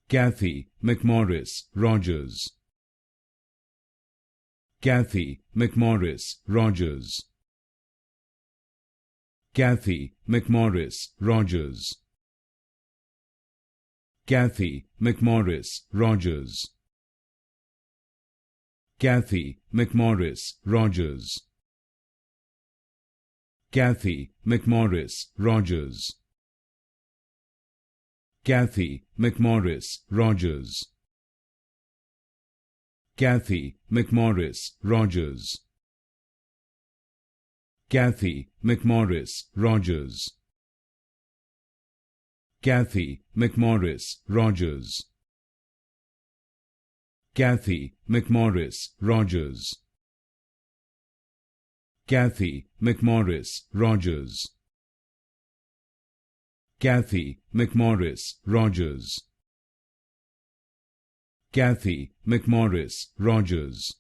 Cathy McMorris Rodgers. Cathy McMorris Rodgers. Cathy McMorris Rodgers. Cathy McMorris Rodgers. Cathy McMorris Rodgers. Cathy McMorris Rodgers. Cathy McMorris Rodgers. Cathy McMorris Rodgers. Cathy McMorris Rodgers. Cathy McMorris Rodgers. Cathy McMorris Rodgers. Cathy McMorris Rodgers. Cathy McMorris Rodgers. Cathy McMorris Rodgers.